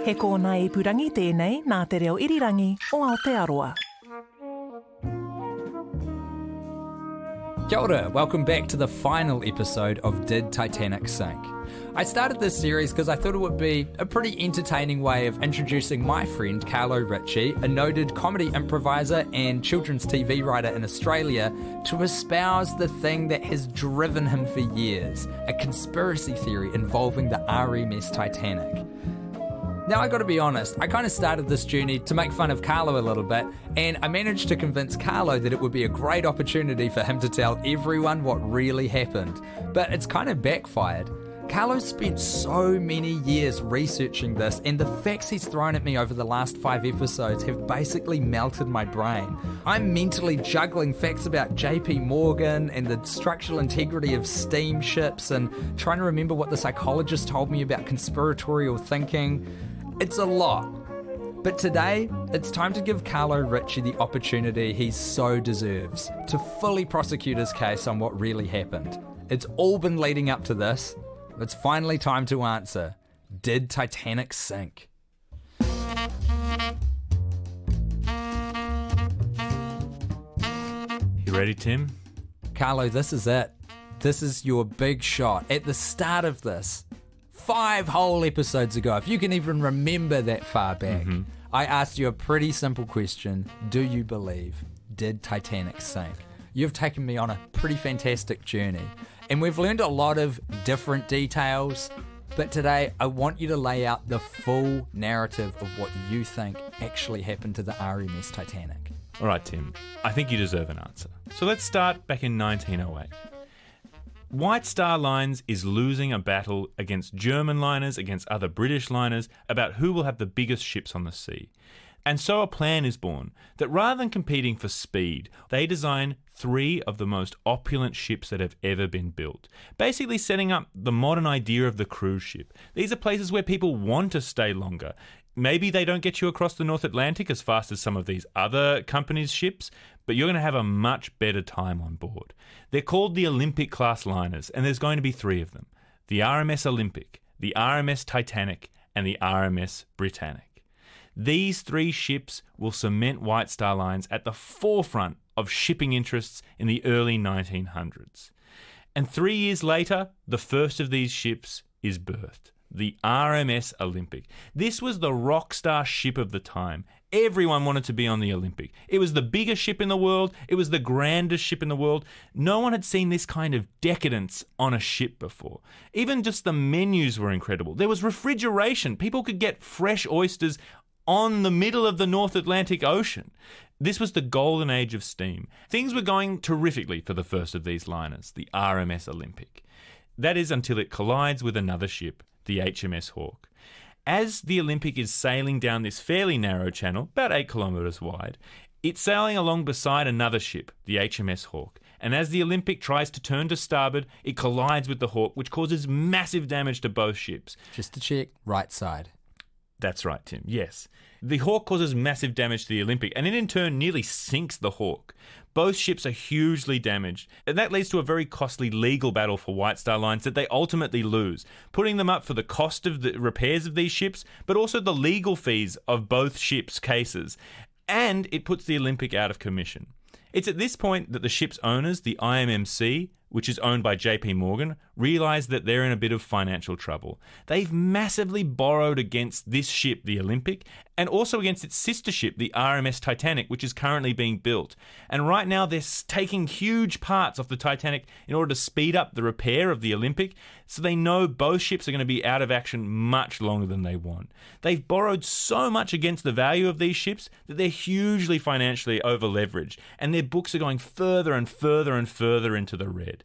He kōna ipurangi tēnei nā te reo irirangi o Aotearoa. Kia ora, welcome back to the final episode of Did Titanic Sink? I started this series because I thought it would be a pretty entertaining way of introducing my friend Carlo Ritchie, a noted comedy improviser and children's TV writer in Australia, to espouse the thing that has driven him for years, a conspiracy theory involving the RMS Titanic. Now, I gotta be honest, I kind of started this journey to make fun of Carlo a little bit, and I managed to convince Carlo that it would be a great opportunity for him to tell everyone what really happened. But it's kind of backfired. Carlo spent so many years researching this, and the facts he's thrown at me over the last 5 episodes have basically melted my brain. I'm mentally juggling facts about JP Morgan and the structural integrity of steamships and trying to remember what the psychologist told me about conspiratorial thinking. It's a lot. But today, it's time to give Carlo Ritchie the opportunity he so deserves to fully prosecute his case on what really happened. It's all been leading up to this. It's finally time to answer. Did Titanic sink? You ready, Tim? Carlo, this is it. This is your big shot. At the start of this, 5 whole episodes ago, if you can even remember that far back, I asked you a pretty simple question. Do you believe? Did Titanic sink? You've taken me on a pretty fantastic journey. And we've learned a lot of different details, but today I want you to lay out the full narrative of what you think actually happened to the RMS Titanic. All right, Tim. I think you deserve an answer. So let's start back in 1908. White Star Lines is losing a battle against German liners, against other British liners, about who will have the biggest ships on the sea. And so a plan is born that rather than competing for speed, they design 3 of the most opulent ships that have ever been built, basically setting up the modern idea of the cruise ship. These are places where people want to stay longer. Maybe they don't get you across the North Atlantic as fast as some of these other companies' ships, but you're going to have a much better time on board. They're called the Olympic-class liners, and there's going to be 3 of them. The RMS Olympic, the RMS Titanic, and the RMS Britannic. These 3 ships will cement White Star Lines at the forefront of shipping interests in the early 1900s. And 3 years later, the first of these ships is birthed, the RMS Olympic. This was the rock star ship of the time. Everyone wanted to be on the Olympic. It was the biggest ship in the world. It was the grandest ship in the world. No one had seen this kind of decadence on a ship before. Even just the menus were incredible. There was refrigeration. People could get fresh oysters on the middle of the North Atlantic Ocean. This was the golden age of steam. Things were going terrifically for the first of these liners, the RMS Olympic. That is until it collides with another ship, the HMS Hawke. As the Olympic is sailing down this fairly narrow channel, about 8 kilometres wide, it's sailing along beside another ship, the HMS Hawke. And as the Olympic tries to turn to starboard, it collides with the Hawke, which causes massive damage to both ships. Just to check, right side. That's right, Tim, yes. The Hawke causes massive damage to the Olympic, and it in turn nearly sinks the Hawke. Both ships are hugely damaged, and that leads to a very costly legal battle for White Star Lines that they ultimately lose, putting them up for the cost of the repairs of these ships, but also the legal fees of both ships' cases. And it puts the Olympic out of commission. It's at this point that the ship's owners, the IMMC, which is owned by JP Morgan, realise that they're in a bit of financial trouble. They've massively borrowed against this ship, the Olympic, and also against its sister ship, the RMS Titanic, which is currently being built. And right now they're taking huge parts off the Titanic in order to speed up the repair of the Olympic, so they know both ships are going to be out of action much longer than they want. They've borrowed so much against the value of these ships that they're hugely financially over-leveraged, and their books are going further and further and further into the red.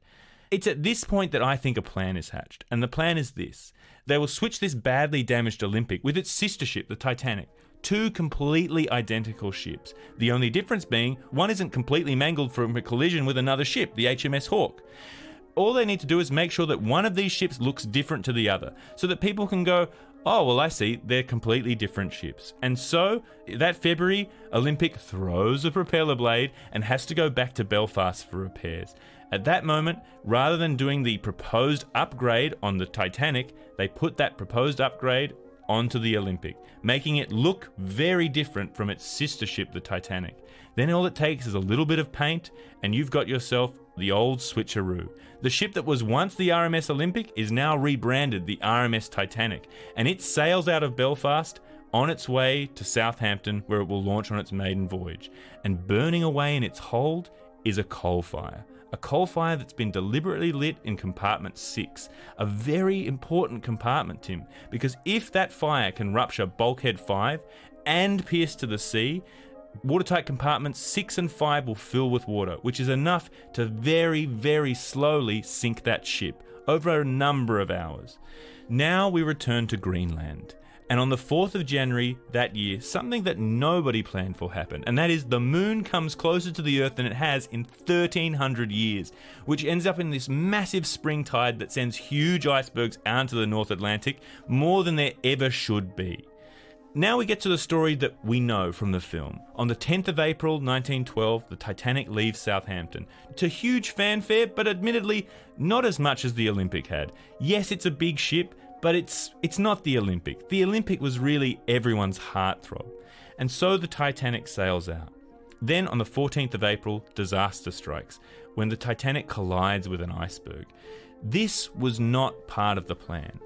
It's at this point that I think a plan is hatched, and the plan is this. They will switch this badly damaged Olympic with its sister ship, the Titanic. 2 completely identical ships. The only difference being, one isn't completely mangled from a collision with another ship, the HMS Hawke. All they need to do is make sure that one of these ships looks different to the other, so that people can go, oh, well, I see, they're completely different ships. And so, that February, Olympic throws a propeller blade and has to go back to Belfast for repairs. At that moment, rather than doing the proposed upgrade on the Titanic, they put that proposed upgrade onto the Olympic, making it look very different from its sister ship, the Titanic. Then all it takes is a little bit of paint, and you've got yourself the old Switch-a-Roo. The ship that was once the RMS Olympic is now rebranded the RMS Titanic, and it sails out of Belfast on its way to Southampton, where it will launch on its maiden voyage. And burning away in its hold is a coal fire. A coal fire that's been deliberately lit in compartment 6. A very important compartment, Tim, because if that fire can rupture bulkhead 5 and pierce to the sea, watertight compartments 6 and 5 will fill with water, which is enough to very, very slowly sink that ship over a number of hours. Now we return to Greenland. And on the 4th of January that year, something that nobody planned for happened, and that is the moon comes closer to the Earth than it has in 1,300 years, which ends up in this massive spring tide that sends huge icebergs out into the North Atlantic, more than there ever should be. Now we get to the story that we know from the film. On the 10th of April 1912, the Titanic leaves Southampton. To huge fanfare, but admittedly not as much as the Olympic had. Yes, it's a big ship, but it's not the Olympic. The Olympic was really everyone's heartthrob. And so the Titanic sails out. Then on the 14th of April, disaster strikes, when the Titanic collides with an iceberg. This was not part of the plan.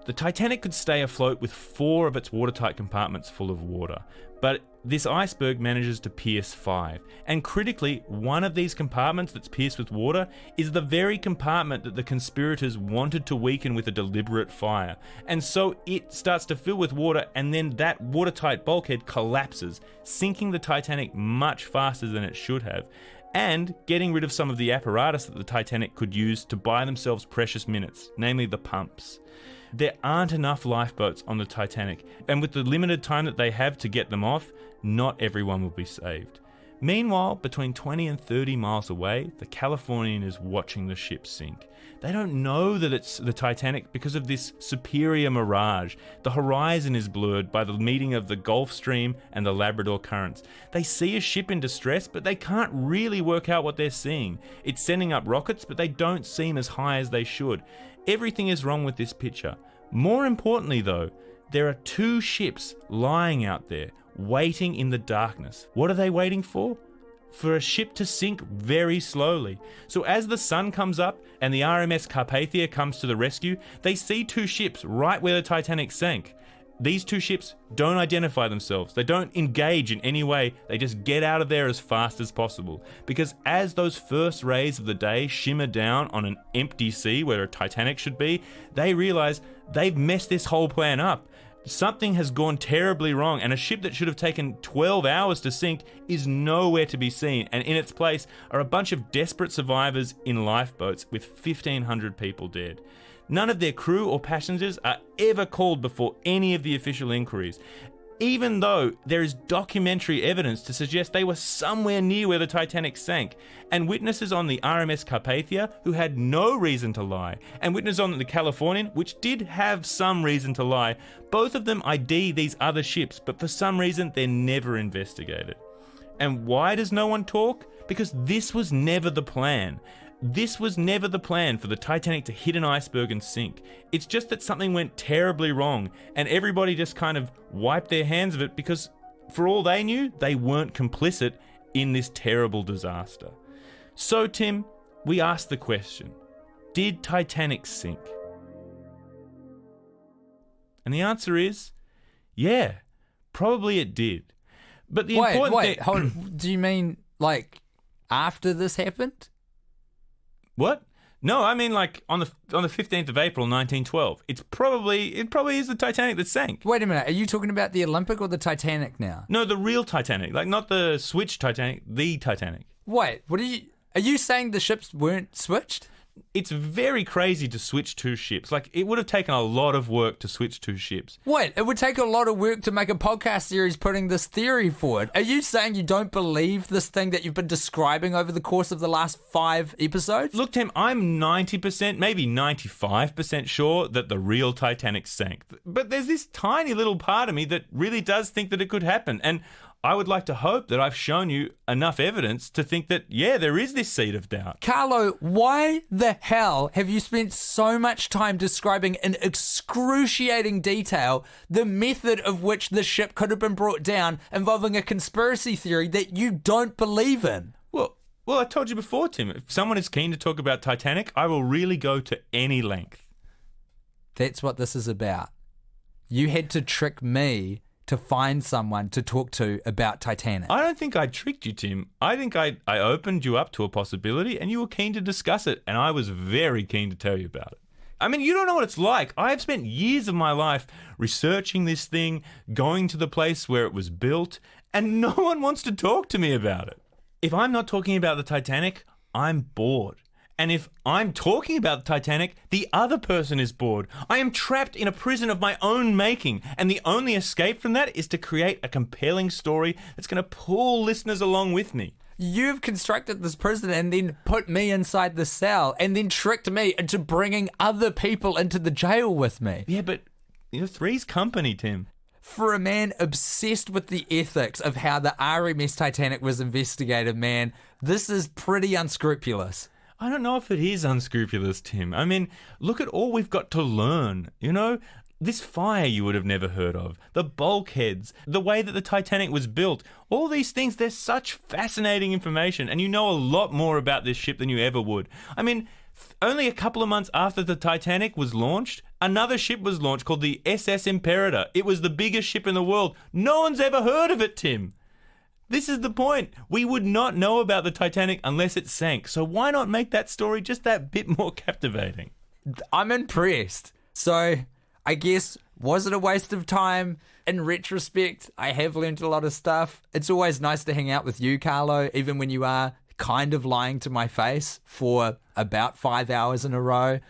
The Titanic could stay afloat with 4 of its watertight compartments full of water, but this iceberg manages to pierce 5. And critically, one of these compartments that's pierced with water is the very compartment that the conspirators wanted to weaken with a deliberate fire. And so it starts to fill with water, and then that watertight bulkhead collapses, sinking the Titanic much faster than it should have, and getting rid of some of the apparatus that the Titanic could use to buy themselves precious minutes, namely the pumps. There aren't enough lifeboats on the Titanic, and with the limited time that they have to get them off, not everyone will be saved. Meanwhile, between 20 and 30 miles away, the Californian is watching the ship sink. They don't know that it's the Titanic because of this superior mirage. The horizon is blurred by the meeting of the Gulf Stream and the Labrador Currents. They see a ship in distress, but they can't really work out what they're seeing. It's sending up rockets, but they don't seem as high as they should. Everything is wrong with this picture. More importantly though, there are 2 ships lying out there, waiting in the darkness. What are they waiting for? For a ship to sink very slowly. So as the sun comes up and the RMS Carpathia comes to the rescue, they see 2 ships right where the Titanic sank. These 2 ships don't identify themselves. They don't engage in any way. They just get out of there as fast as possible. Because as those first rays of the day shimmer down on an empty sea where a Titanic should be, they realize they've messed this whole plan up. Something has gone terribly wrong, and a ship that should have taken 12 hours to sink is nowhere to be seen, and in its place are a bunch of desperate survivors in lifeboats with 1,500 people dead. None of their crew or passengers are ever called before any of the official inquiries, even though there is documentary evidence to suggest they were somewhere near where the Titanic sank, and witnesses on the RMS Carpathia who had no reason to lie, and witnesses on the Californian, which did have some reason to lie. Both of them ID these other ships, but for some reason they're never investigated. And why does no one talk? Because this was never the plan. This was never the plan for the Titanic to hit an iceberg and sink. It's just that something went terribly wrong, and everybody just kind of wiped their hands of it because, for all they knew, they weren't complicit in this terrible disaster. So, Tim, we asked the question, did Titanic sink? And the answer is, yeah, probably it did. But the important thing... hold on. Do you mean, like, after this happened? What? No, I mean like on the 15th of April 1912. It probably is the Titanic that sank. Wait a minute, are you talking about the Olympic or the Titanic now? No, the real Titanic, like not the switch Titanic, the Titanic. Wait, are you saying the ships weren't switched? It's very crazy to switch 2 ships. Like, it would have taken a lot of work to switch 2 ships. Wait, it would take a lot of work to make a podcast series putting this theory forward. Are you saying you don't believe this thing that you've been describing over the course of the last 5 episodes? Look, Tim, I'm 90%, maybe 95% sure that the real Titanic sank. But there's this tiny little part of me that really does think that it could happen. And I would like to hope that I've shown you enough evidence to think that, yeah, there is this seed of doubt. Carlo, why the hell have you spent so much time describing in excruciating detail the method of which the ship could have been brought down involving a conspiracy theory that you don't believe in? Well, I told you before, Tim, if someone is keen to talk about Titanic, I will really go to any length. That's what this is about. You had to trick me to find someone to talk to about Titanic. I don't think I tricked you, Tim. I think I opened you up to a possibility and you were keen to discuss it, and I was very keen to tell you about it. I mean, you don't know what it's like. I've spent years of my life researching this thing, going to the place where it was built, and no one wants to talk to me about it. If I'm not talking about the Titanic, I'm bored. And if I'm talking about the Titanic, the other person is bored. I am trapped in a prison of my own making, and the only escape from that is to create a compelling story that's going to pull listeners along with me. You've constructed this prison and then put me inside the cell and then tricked me into bringing other people into the jail with me. Yeah, but three's company, Tim. For a man obsessed with the ethics of how the RMS Titanic was investigated, man, this is pretty unscrupulous. I don't know if it is unscrupulous, Tim. I mean, look at all we've got to learn, This fire you would have never heard of, the bulkheads, the way that the Titanic was built, all these things, they're such fascinating information, and you know a lot more about this ship than you ever would. I mean, only a couple of months after the Titanic was launched, another ship was launched called the SS Imperator. It was the biggest ship in the world. No one's ever heard of it, Tim. This is the point. We would not know about the Titanic unless it sank. So why not make that story just that bit more captivating? I'm impressed. So I guess, was it a waste of time? In retrospect, I have learned a lot of stuff. It's always nice to hang out with you, Carlo, even when you are kind of lying to my face for about 5 hours in a row.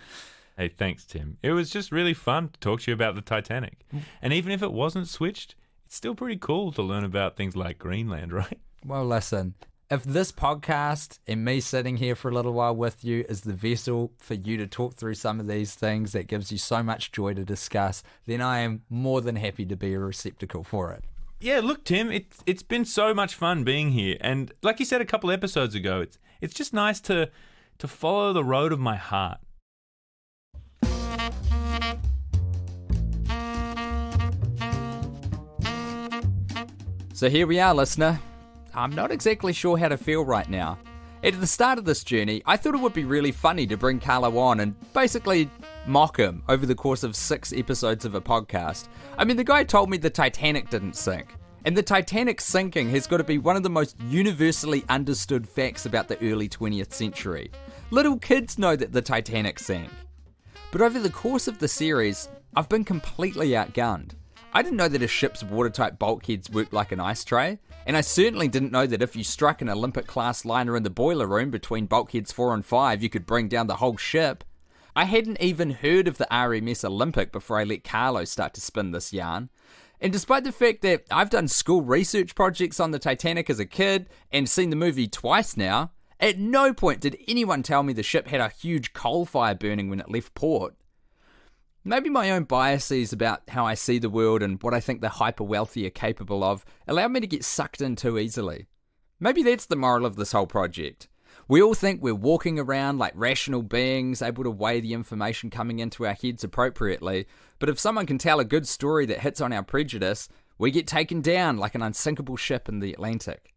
Hey, thanks, Tim. It was just really fun to talk to you about the Titanic. And even if it wasn't switched, it's still pretty cool to learn about things like Greenland, right? Well, listen, if this podcast and me sitting here for a little while with you is the vessel for you to talk through some of these things that gives you so much joy to discuss, then I am more than happy to be a receptacle for it. Yeah, look, Tim, it's been so much fun being here. And like you said a couple episodes ago, it's just nice to follow the road of my heart. So here we are, listener. I'm not exactly sure how to feel right now. At the start of this journey, I thought it would be really funny to bring Carlo on and basically mock him over the course of 6 episodes of a podcast. I mean, the guy told me the Titanic didn't sink. And the Titanic sinking has got to be one of the most universally understood facts about the early 20th century. Little kids know that the Titanic sank. But over the course of the series, I've been completely outgunned. I didn't know that a ship's watertight bulkheads worked like an ice tray, and I certainly didn't know that if you struck an Olympic-class liner in the boiler room between bulkheads 4 and 5, you could bring down the whole ship. I hadn't even heard of the RMS Olympic before I let Carlo start to spin this yarn. And despite the fact that I've done school research projects on the Titanic as a kid and seen the movie twice now, at no point did anyone tell me the ship had a huge coal fire burning when it left port. Maybe my own biases about how I see the world and what I think the hyper-wealthy are capable of allow me to get sucked in too easily. Maybe that's the moral of this whole project. We all think we're walking around like rational beings, able to weigh the information coming into our heads appropriately, but if someone can tell a good story that hits on our prejudice, we get taken down like an unsinkable ship in the Atlantic.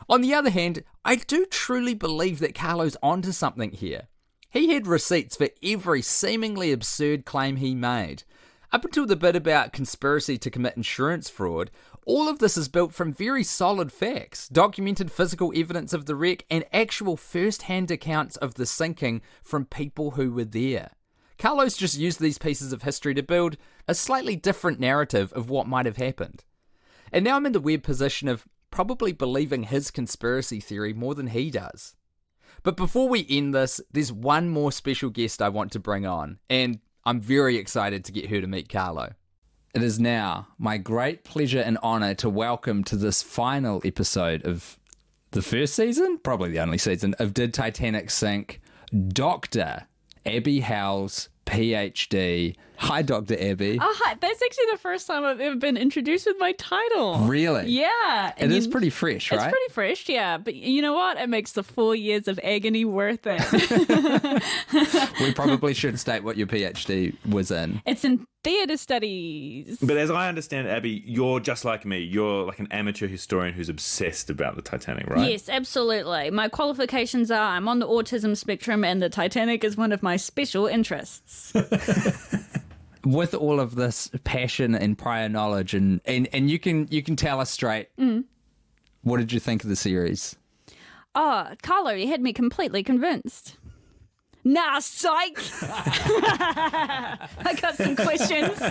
On the other hand, I do truly believe that Carlo's onto something here. He had receipts for every seemingly absurd claim he made. Up until the bit about conspiracy to commit insurance fraud, all of this is built from very solid facts, documented physical evidence of the wreck, and actual first-hand accounts of the sinking from people who were there. Carlo's just used these pieces of history to build a slightly different narrative of what might have happened. And now I'm in the weird position of probably believing his conspiracy theory more than he does. But before we end this, there's one more special guest I want to bring on, and I'm very excited to get her to meet Carlo. It is now my great pleasure and honour to welcome to this final episode of the first season, probably the only season, of Did Titanic Sink, Dr. Abby Howells, PhD, Hi, Dr. Abby. Oh, hi. That's actually the first time I've ever been introduced with my title. Really? Yeah. It is pretty fresh, right? It's pretty fresh, yeah. But you know what? It makes the 4 years of agony worth it. We probably should state what your PhD was in. It's in theatre studies. But as I understand, Abby, you're just like me. You're like an amateur historian who's obsessed about the Titanic, right? Yes, absolutely. My qualifications are I'm on the autism spectrum and the Titanic is one of my special interests. With all of this passion and prior knowledge, and you can tell us straight, what did you think of the series? Oh, Carlo, you had me completely convinced. Nah, psych! I got some questions.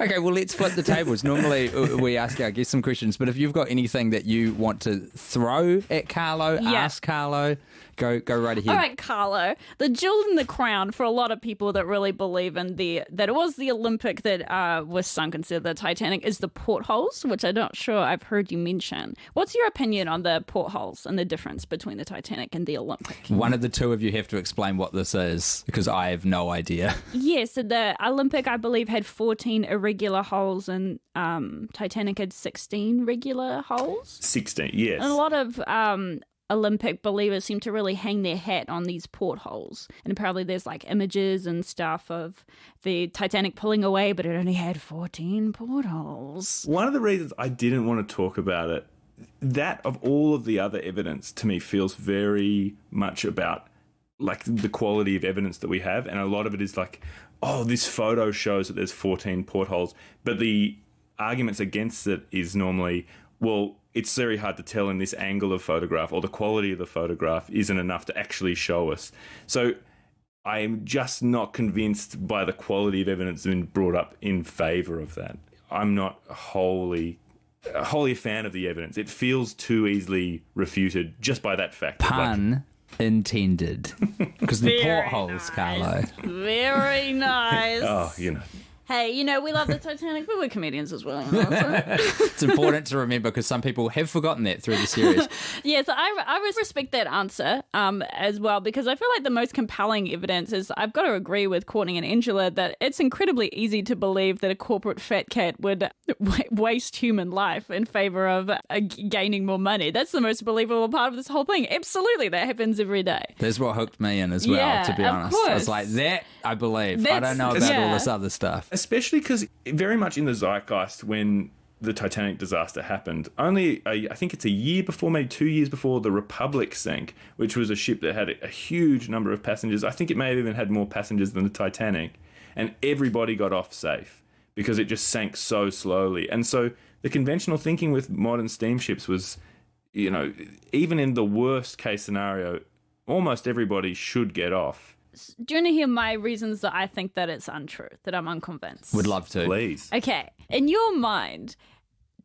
Okay, well, let's flip the tables. Normally, we ask our guests some questions, but if you've got anything that you want to throw at Carlo, ask Carlo, go right ahead. All right, Carlo. The jewel in the crown for a lot of people that really believe in that it was the Olympic that was sunk instead of the Titanic is the portholes, which I'm not sure I've heard you mention. What's your opinion on the portholes and the difference between the Titanic and the Olympic? One of the two of you have to explain what this is, because I have no idea. Yes, the Olympic, I believe, had 14 irregular holes and Titanic had 16 regular holes. 16, yes. And a lot of Olympic believers seem to really hang their hat on these portholes. And apparently there's like images and stuff of the Titanic pulling away, but it only had 14 portholes. One of the reasons I didn't want to talk about it, that of all of the other evidence to me feels very much about like the quality of evidence that we have. And a lot of it is like, oh, this photo shows that there's 14 portholes. But the arguments against it is normally, well, it's very hard to tell in this angle of photograph, or the quality of the photograph isn't enough to actually show us. So I'm just not convinced by the quality of evidence being brought up in favour of that. I'm not wholly a fan of the evidence. It feels too easily refuted just by that fact. Pun intended. Because the portholes, nice. Carlo. Very nice. Oh, you know. Hey, you know, we love the Titanic, but we're comedians as well. It's important to remember because some people have forgotten that through the series. Yes, I respect that answer as well, because I feel like the most compelling evidence is I've got to agree with Courtney and Angela that it's incredibly easy to believe that a corporate fat cat would waste human life in favour of gaining more money. That's the most believable part of this whole thing. Absolutely, that happens every day. That's what hooked me in as well, to be honest. I was like, that I believe. I don't know about all this other stuff. Especially because very much in the zeitgeist when the Titanic disaster happened, I think it's a year before, maybe 2 years before, the Republic sank, which was a ship that had a huge number of passengers. I think it may have even had more passengers than the Titanic. And everybody got off safe because it just sank so slowly. And so the conventional thinking with modern steamships was, you know, even in the worst case scenario, almost everybody should get off. Do you want to hear my reasons that I think that it's untrue, that I'm unconvinced? Would love to. Please. Okay. In your mind,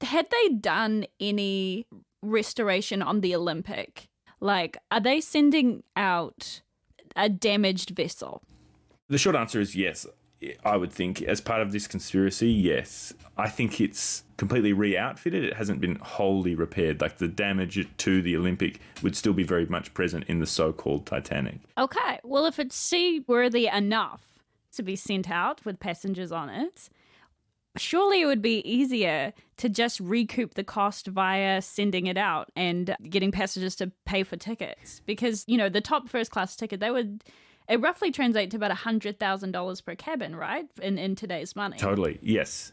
had they done any restoration on the Olympic? Like, are they sending out a damaged vessel? The short answer is yes. I would think as part of this conspiracy, yes. I think it's completely re-outfitted. It hasn't been wholly repaired. Like the damage to the Olympic would still be very much present in the so-called Titanic. Okay. Well, if it's seaworthy enough to be sent out with passengers on it, surely it would be easier to just recoup the cost via sending it out and getting passengers to pay for tickets. Because, you know, the top first class ticket, it roughly translates to about $100,000 per cabin, right? In today's money. Totally. Yes.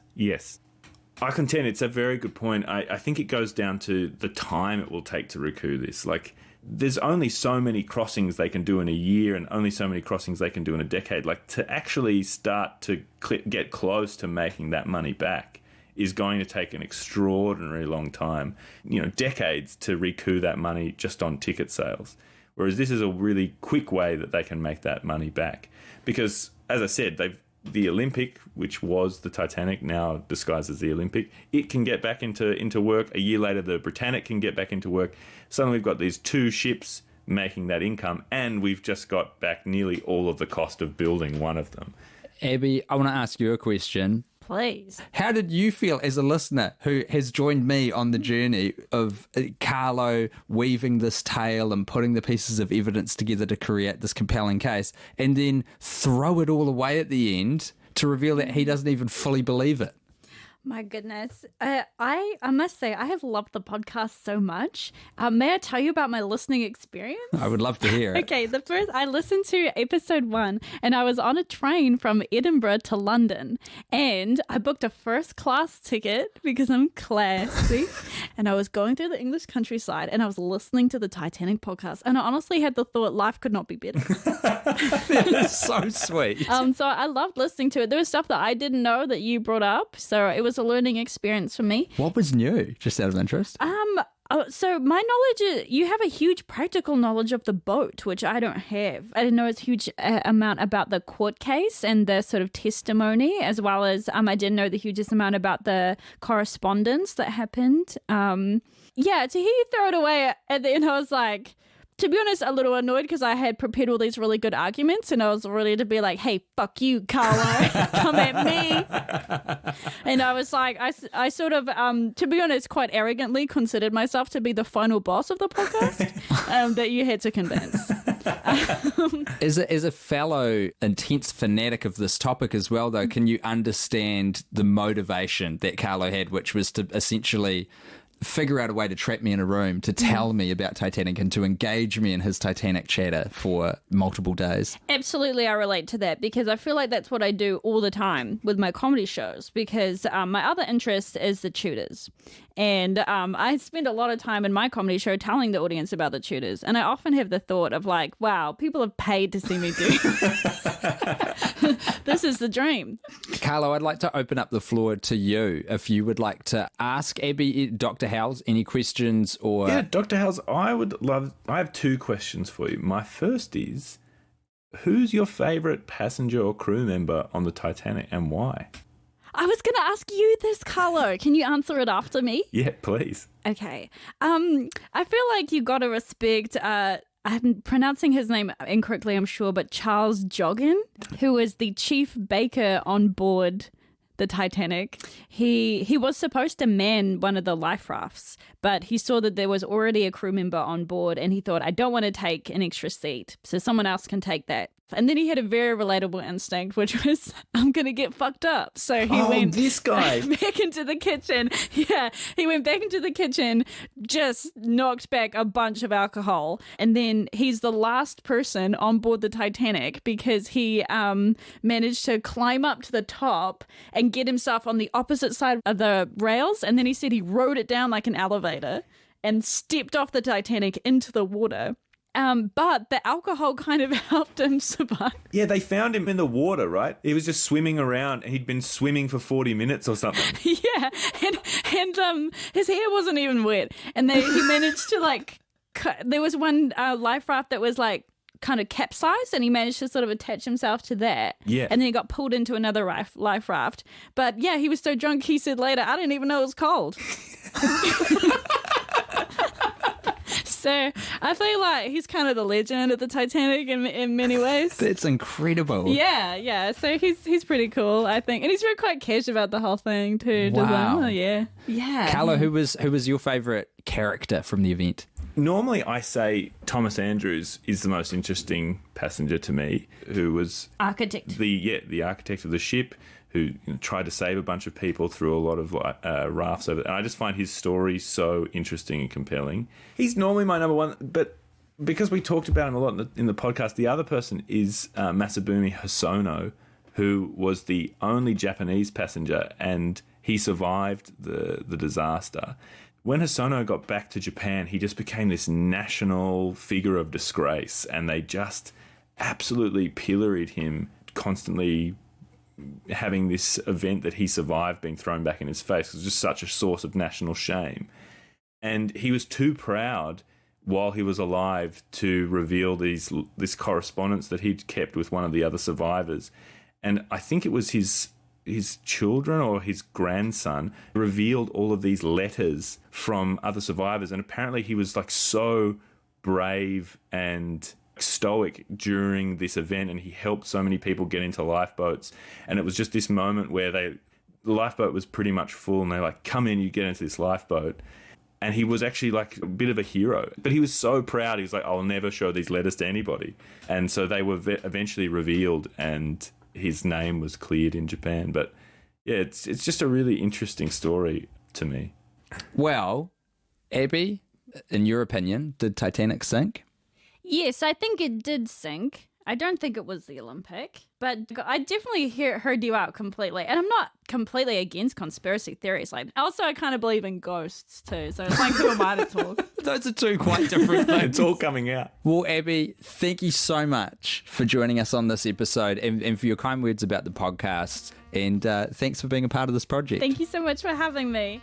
I contend it's a very good point. I think it goes down to the time it will take to recoup this. Like, there's only so many crossings they can do in a year and only so many crossings they can do in a decade. Like, to actually start to get close to making that money back is going to take an extraordinarily long time. You know, decades to recoup that money just on ticket sales. Whereas this is a really quick way that they can make that money back. Because, as I said, the Olympic, which was the Titanic, now disguised as the Olympic, it can get back into work. A year later, the Britannic can get back into work. Suddenly we've got these two ships making that income, and we've just got back nearly all of the cost of building one of them. Abby, I want to ask you a question. Please. How did you feel as a listener who has joined me on the journey of Carlo weaving this tale and putting the pieces of evidence together to create this compelling case, and then throw it all away at the end to reveal that he doesn't even fully believe it? My goodness. I must say, I have loved the podcast so much. May I tell you about my listening experience? I would love to hear it. Okay, I listened to episode 1 and I was on a train from Edinburgh to London and I booked a first class ticket because I'm classy and I was going through the English countryside and I was listening to the Titanic podcast and I honestly had the thought life could not be better. That is so sweet. So I loved listening to it. There was stuff that I didn't know that you brought up, so it was a learning experience for me. What was new, just out of interest? So my knowledge is you have a huge practical knowledge of the boat, which I don't have. I didn't know a huge amount about the court case and the sort of testimony, as well as I didn't know the hugest amount about the correspondence that happened. To hear you throw it away at the end, I was like, to be honest, a little annoyed because I had prepared all these really good arguments and I was ready to be like, hey, fuck you, Carlo, come at me. And I was like, I sort of, to be honest, quite arrogantly considered myself to be the final boss of the podcast that you had to convince. As a fellow intense fanatic of this topic as well, though, can you understand the motivation that Carlo had, which was to essentially figure out a way to trap me in a room, to tell me about Titanic and to engage me in his Titanic chatter for multiple days? Absolutely, I relate to that because I feel like that's what I do all the time with my comedy shows because my other interest is the Tudors. And I spend a lot of time in my comedy show telling the audience about the Tudors. And I often have the thought of like, wow, people have paid to see me do this. This is the dream. Carlo, I'd like to open up the floor to you. If you would like to ask Abby, Dr. Howes, any questions or... Yeah, Dr. Howes, I have 2 questions for you. My first is, who's your favourite passenger or crew member on the Titanic and why? I was going to ask you this, Carlo. Can you answer it after me? Yeah, please. Okay. I feel like you got to respect... I'm pronouncing his name incorrectly, I'm sure, but Charles Joughin, who was the chief baker on board the Titanic. He was supposed to man one of the life rafts, but he saw that there was already a crew member on board and he thought, I don't want to take an extra seat, so someone else can take that. And then he had a very relatable instinct, which was, I'm going to get fucked up. So he went this guy. back into the kitchen. Yeah, he went back into the kitchen, just knocked back a bunch of alcohol. And then he's the last person on board the Titanic because he managed to climb up to the top and get himself on the opposite side of the rails. And then he said he rode it down like an elevator and stepped off the Titanic into the water. But the alcohol kind of helped him survive. Yeah, they found him in the water, right? He was just swimming around and he'd been swimming for 40 minutes or something. Yeah, and his hair wasn't even wet. And he managed to there was one life raft that was like kind of capsized and he managed to sort of attach himself to that. Yeah. And then he got pulled into another life raft. But yeah, he was so drunk he said later, I didn't even know it was cold. So I feel like he's kind of the legend of the Titanic in many ways. That's incredible. Yeah. So he's pretty cool, I think, and he's really quite cash about the whole thing too. Wow. Yeah. Carlo, who was your favourite character from the event? Normally I say Thomas Andrews is the most interesting passenger to me, who was architect. The architect of the ship, who tried to save a bunch of people through a lot of rafts over. And I just find his story so interesting and compelling. He's normally my number one, but because we talked about him a lot in the podcast, the other person is Masabumi Hosono, who was the only Japanese passenger, and he survived the disaster. When Hosono got back to Japan, he just became this national figure of disgrace, and they just absolutely pilloried him, constantly having this event that he survived being thrown back in his face. It was just such a source of national shame. And he was too proud while he was alive to reveal this correspondence that he'd kept with one of the other survivors. And I think it was his children or his grandson revealed all of these letters from other survivors. And apparently he was like so brave and stoic during this event, and he helped so many people get into lifeboats. And it was just this moment where The lifeboat was pretty much full, and they're like, come in, you get into this lifeboat. And he was actually like a bit of a hero. But he was so proud. He was like, I'll never show these letters to anybody. And so they were eventually revealed, and his name was cleared in Japan. But yeah, it's just a really interesting story to me. Well, Abby, in your opinion, did Titanic sink? Yes, I think it did sink. I don't think it was the Olympic, but I definitely heard you out completely. And I'm not completely against conspiracy theories. Like, also, I kind of believe in ghosts too. So it's like, who am I to talk? Those are two quite different things. It's all coming out. Well, Abby, thank you so much for joining us on this episode and for your kind words about the podcast. And thanks for being a part of this project. Thank you so much for having me.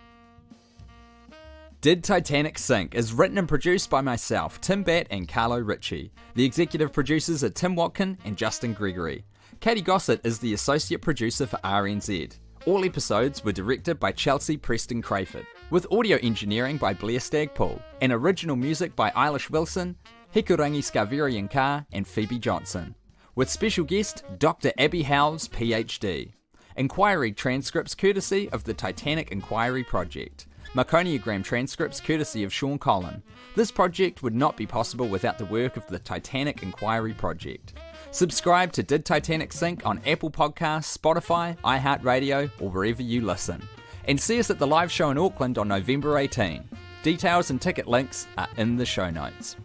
Did Titanic Sink is written and produced by myself, Tim Batt and Carlo Ritchie. The executive producers are Tim Watkin and Justin Gregory. Katie Gossett is the associate producer for RNZ. All episodes were directed by Chelsea Preston Crayford, with audio engineering by Blair Stagpool, and original music by Eilish Wilson, Hikurangi Scaverian Carr and Phoebe Johnson, with special guest Dr. Abby Howes, PhD. Inquiry transcripts courtesy of the Titanic Inquiry Project. Marconiogram transcripts courtesy of Sean Collin. This project would not be possible without the work of the Titanic Inquiry Project. Subscribe to Did Titanic Sink on Apple Podcasts, Spotify, iHeartRadio, or wherever you listen. And see us at the live show in Auckland on November 18. Details and ticket links are in the show notes.